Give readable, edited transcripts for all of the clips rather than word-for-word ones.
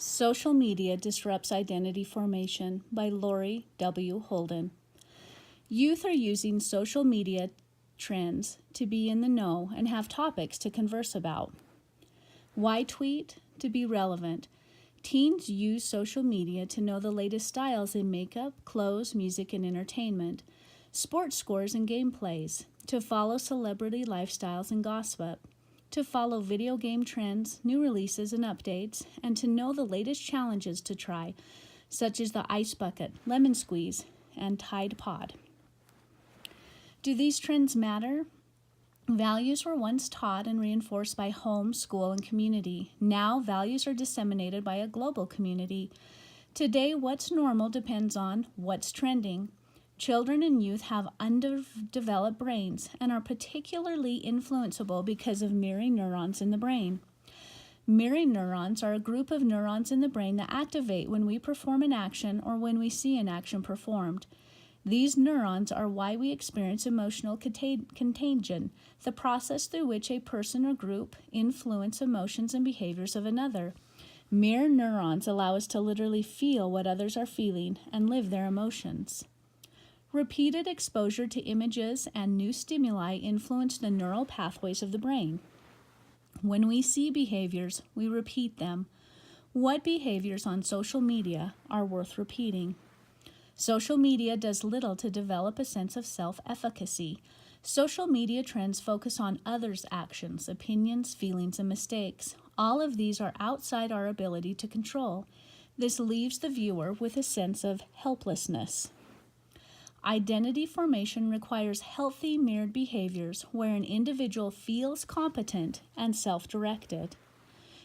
Social Media Disrupts Identity Formation by Lori W. Holden. Youth are using social media trends to be in the know and have topics to converse about. Why tweet? To be relevant. Teens use social media to know the latest styles in makeup, clothes, music, and entertainment, sports scores and gameplays, to follow celebrity lifestyles and gossip, to follow video game trends, new releases and updates, and to know the latest challenges to try, such as the Ice Bucket, Lemon Squeeze, and Tide Pod. Do these trends matter? Values were once taught and reinforced by home, school, and community. Now, values are disseminated by a global community. Today, what's normal depends on what's trending. Children and youth have underdeveloped brains and are particularly influenceable because of mirroring neurons in the brain. Mirroring neurons are a group of neurons in the brain that activate when we perform an action or when we see an action performed. These neurons are why we experience emotional contagion, the process through which a person or group influence emotions and behaviors of another. Mirror neurons allow us to literally feel what others are feeling and live their emotions. Repeated exposure to images and new stimuli influence the neural pathways of the brain. When we see behaviors, we repeat them. What behaviors on social media are worth repeating? Social media does little to develop a sense of self-efficacy. Social media trends focus on others' actions, opinions, feelings, and mistakes. All of these are outside our ability to control. This leaves the viewer with a sense of helplessness. Identity formation requires healthy mirrored behaviors where an individual feels competent and self-directed.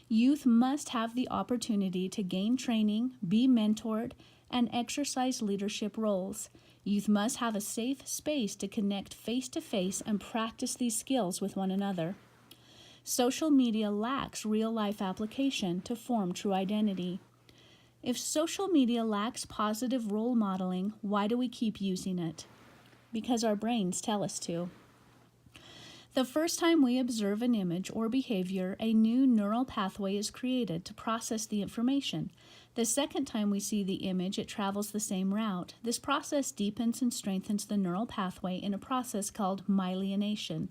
Youth must have the opportunity to gain training, be mentored, and exercise leadership roles. Youth must have a safe space to connect face-to-face and practice these skills with one another. Social media lacks real-life application to form true identity. If social media lacks positive role modeling, why do we keep using it? Because our brains tell us to. The first time we observe an image or behavior, a new neural pathway is created to process the information. The second time we see the image, it travels the same route. This process deepens and strengthens the neural pathway in a process called myelination.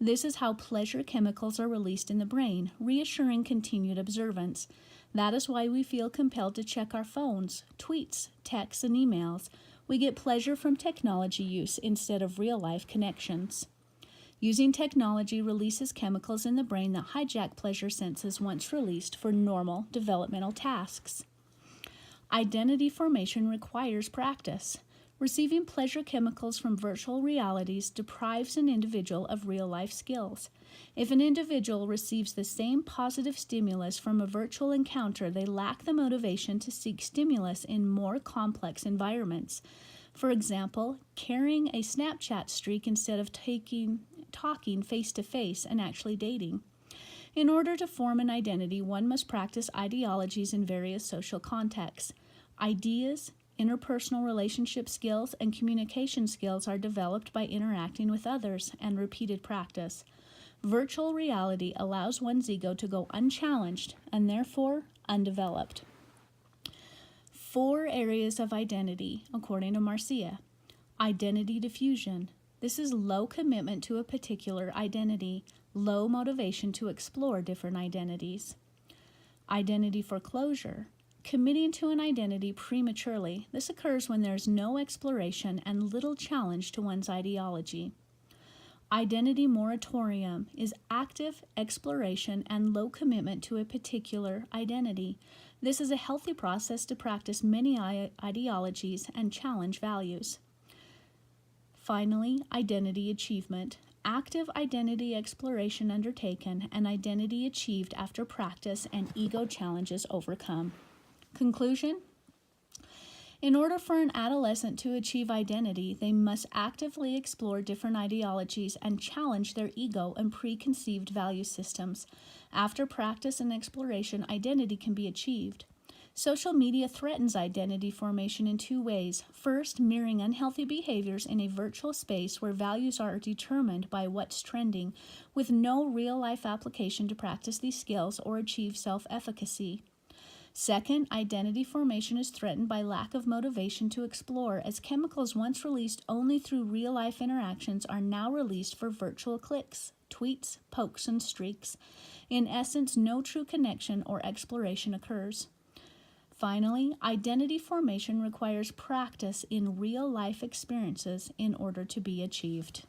This is how pleasure chemicals are released in the brain, reassuring continued observance. That is why we feel compelled to check our phones, tweets, texts, and emails. We get pleasure from technology use instead of real-life connections. Using technology releases chemicals in the brain that hijack pleasure senses once released for normal developmental tasks. Identity formation requires practice. Receiving pleasure chemicals from virtual realities deprives an individual of real-life skills. If an individual receives the same positive stimulus from a virtual encounter, they lack the motivation to seek stimulus in more complex environments. For example, carrying a Snapchat streak instead of talking face-to-face and actually dating. In order to form an identity, one must practice ideologies in various social contexts. Ideas, interpersonal relationship skills, and communication skills are developed by interacting with others and repeated practice. Virtual reality allows one's ego to go unchallenged and therefore undeveloped. 4 areas of identity, according to Marcia. Identity diffusion. This is low commitment to a particular identity, low motivation to explore different identities. Identity foreclosure. Committing to an identity prematurely. This occurs when there is no exploration and little challenge to one's ideology. Identity moratorium is active exploration and low commitment to a particular identity. This is a healthy process to practice many ideologies and challenge values. Finally, identity achievement. Active identity exploration undertaken and identity achieved after practice and ego challenges overcome. Conclusion? In order for an adolescent to achieve identity, they must actively explore different ideologies and challenge their ego and preconceived value systems. After practice and exploration, identity can be achieved. Social media threatens identity formation in 2 ways. First, mirroring unhealthy behaviors in a virtual space where values are determined by what's trending, with no real-life application to practice these skills or achieve self-efficacy. Second, identity formation is threatened by lack of motivation to explore, as chemicals once released only through real-life interactions are now released for virtual clicks, tweets, pokes, and streaks. In essence, no true connection or exploration occurs. Finally, identity formation requires practice in real-life experiences in order to be achieved.